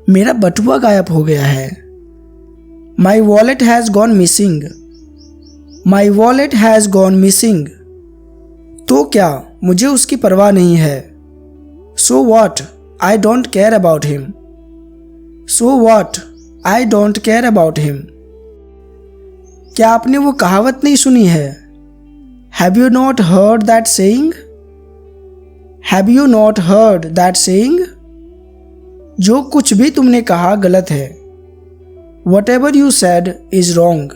मेरा बटुआ गायब हो गया है। My wallet has gone missing. My wallet has gone missing. तो क्या, मुझे उसकी परवाह नहीं है। So what, I don't care about him. So what, I don't care about him. क्या आपने वो कहावत नहीं सुनी है? Have you not heard that saying? Have you not heard that saying? जो कुछ भी तुमने कहा गलत है। Whatever you said is wrong.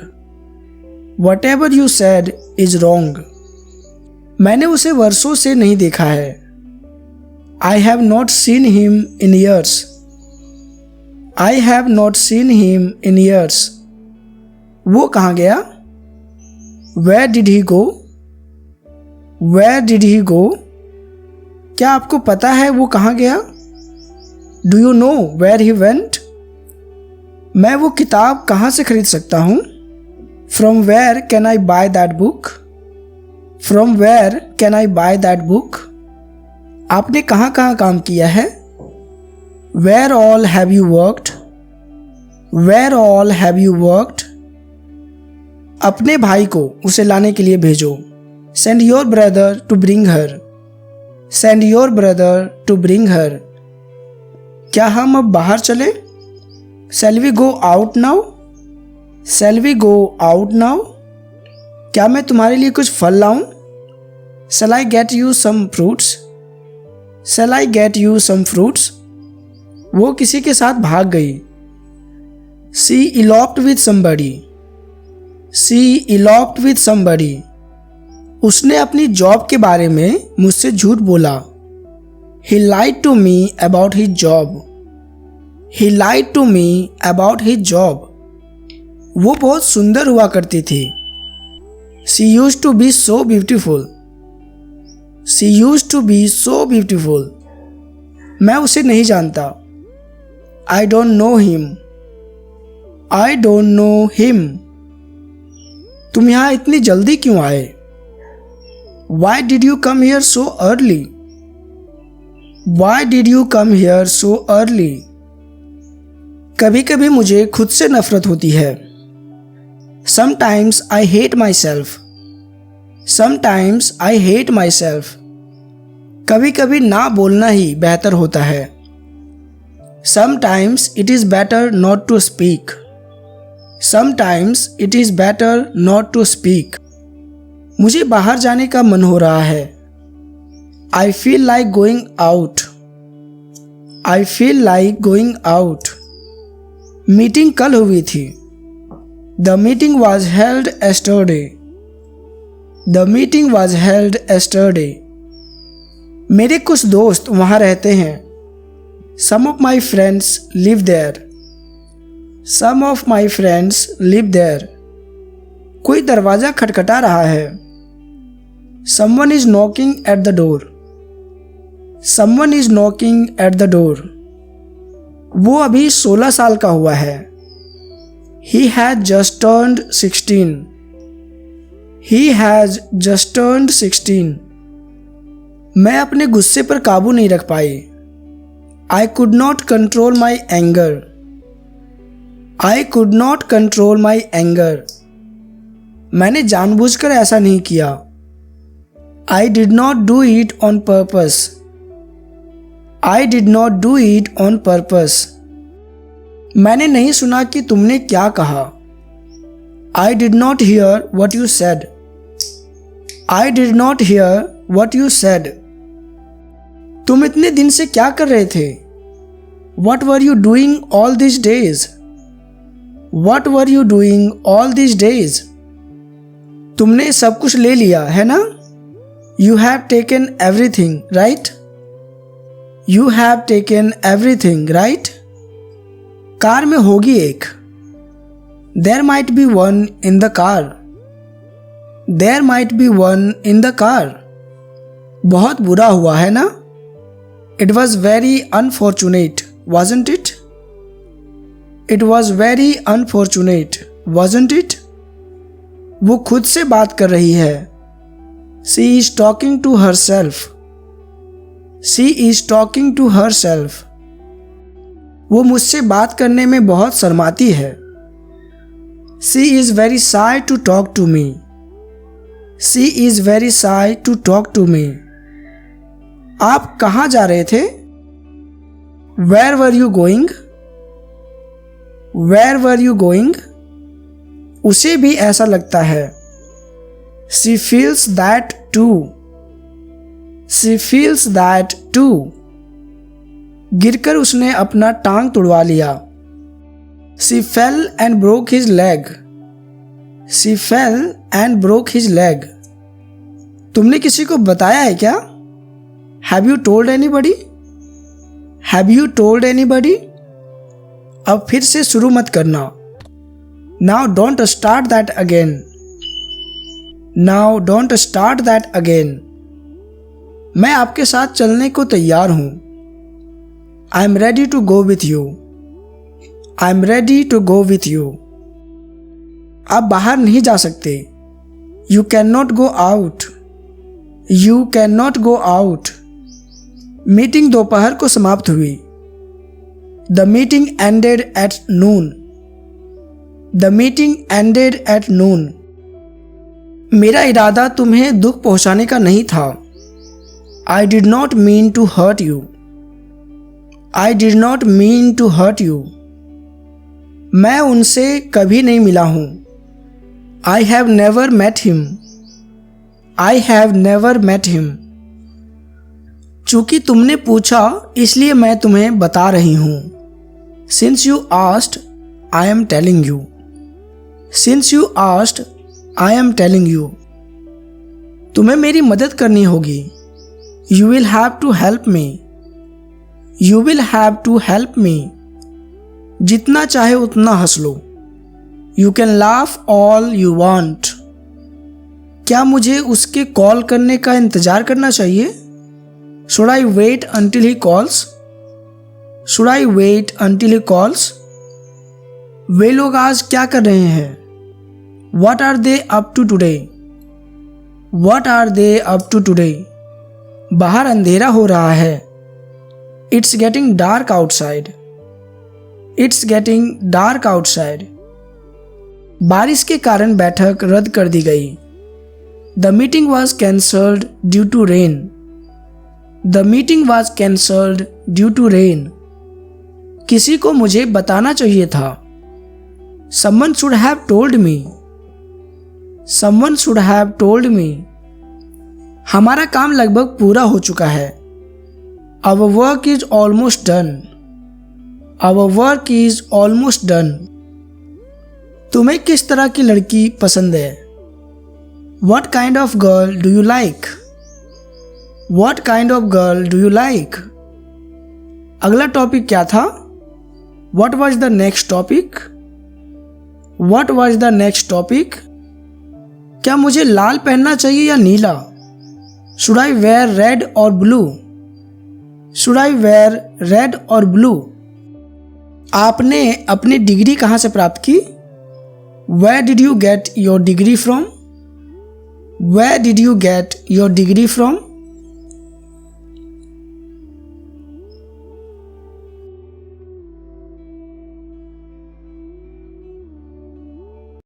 Whatever you said is wrong. मैंने उसे वर्षों से नहीं देखा है। I have not seen him in years. I have not seen him in years. वो कहाँ गया? Where did he go? Where did he go? क्या आपको पता है वो कहाँ गया? Do you know where he went? मैं वो किताब कहाँ से खरीद सकता हूँ? From where can I buy that book? From where can I buy that book? आपने कहाँ कहाँ काम किया है? Where all have you worked? Where all have you worked? अपने भाई को उसे लाने के लिए भेजो। Send your brother to bring her. Send your brother to bring her. क्या हम अब बाहर चलें? Shall we go out now? Shall we go out now? क्या मैं तुम्हारे लिए कुछ फल लाऊं? Shall I get you some fruits? Shall I get you some fruits? वो किसी के साथ भाग गई। She eloped with somebody. She eloped with somebody. उसने अपनी जॉब के बारे में मुझसे झूठ बोला। He lied to me about his job. He lied to me about his job. वो बहुत सुंदर हुआ करती थी। She used to be so beautiful. She used to be so beautiful. मैं उसे नहीं जानता। I don't know him. I don't know him. तुम यहाँ इतनी जल्दी क्यों आए? Why did you come here so early? Why did you come here so early? कभी कभी मुझे खुद से नफरत होती है। Sometimes I hate myself. Sometimes I hate myself. कभी कभी ना बोलना ही बेहतर होता है। Sometimes it is better not to speak. Sometimes it is better not to speak. मुझे बाहर जाने का मन हो रहा है। I feel like going out. I feel like going out. Meeting कल हुई थी। The meeting was held yesterday. The meeting was held yesterday. मेरे कुछ दोस्त वहाँ रहते हैं। Some of my friends live there. Some of my friends live there. कोई दरवाज़ा खटखटा रहा है। Someone is knocking at the door. Someone is knocking at the door. वो अभी 16 साल का हुआ है। He has just turned 16. He has just turned 16. मैं अपने गुस्से पर काबू नहीं रख पाई। I could not control my anger. I could not control my anger. मैंने जानबूझकर ऐसा नहीं किया। I did not do it on purpose. I did not do it on purpose. मैंने नहीं सुना कि तुमने क्या कहा। I did not hear what you said. I did not hear what you said. तुम इतने दिन से क्या कर रहे थे? What were you doing all these days? What were you doing all these days? तुमने सब कुछ ले लिया है ना? You have taken everything, right? You have taken everything, right? Car में होगी एक। There might be one in the car. There might be one in the car. बहुत बुरा हुआ है ना? It was very unfortunate, wasn't it? It was very unfortunate, wasn't it? वो खुद से बात कर रही है। She is talking to herself. She is talking to herself. वो मुझसे बात करने में बहुत शर्माती है। She is very shy to talk to me. She is very shy to talk to me. आप कहाँ जा रहे थे? Where were you going? Where were you going? उसे भी ऐसा लगता है। She feels that too. She feels that too. गिरकर उसने अपना टांग तुड़वा लिया। She fell and broke his leg. She fell and broke his leg. तुमने किसी को बताया है क्या? Have you told anybody? Have you told anybody? अब फिर से शुरू मत करना। Now don't start that again. Now don't start that again. मैं आपके साथ चलने को तैयार हूं। I am ready to go with you. I am ready to go with you. आप बाहर नहीं जा सकते। You can not go out. You can not go out. Meeting दोपहर को समाप्त हुई। The meeting ended at Noon. The meeting ended at noon. मेरा इरादा तुम्हें दुख पहुंचाने का नहीं था। I did not mean to hurt you. I did not mean to hurt you. मैं उनसे कभी नहीं मिला हूं। I have never met him. I have never met him. चूंकि तुमने पूछा इसलिए मैं तुम्हें बता रही हूं। Since you asked I am telling you. Since you asked I am telling you. तुम्हें मेरी मदद करनी होगी। You will have to help me. You will have to help me. जितना चाहे उतना हंस लो। You can laugh all you want. क्या मुझे उसके कॉल करने का इंतजार करना चाहिए? Should I wait until he calls? Should I wait until he calls? वे लोग आज क्या कर रहे हैं? What are they up to today? What are they up to today? बाहर अंधेरा हो रहा है। It's getting dark outside. It's getting dark outside. बारिश के कारण बैठक रद्द कर दी गई। The meeting was cancelled due to rain. The meeting was cancelled due to rain. किसी को मुझे बताना चाहिए था। Someone should have told me. Someone should have told me. हमारा काम लगभग पूरा हो चुका है। Our work is almost done. Our work is almost done. तुम्हें किस तरह की लड़की पसंद है? What kind of girl do you like? What kind of girl do you like? अगला टॉपिक क्या था? What was the next topic? What was the next topic? क्या मुझे लाल पहनना चाहिए या नीला? Should I wear red or blue? Should I wear red or blue? आपने अपनी डिग्री कहाँ से प्राप्त की? Where did you get your degree from? Where did you get your degree from?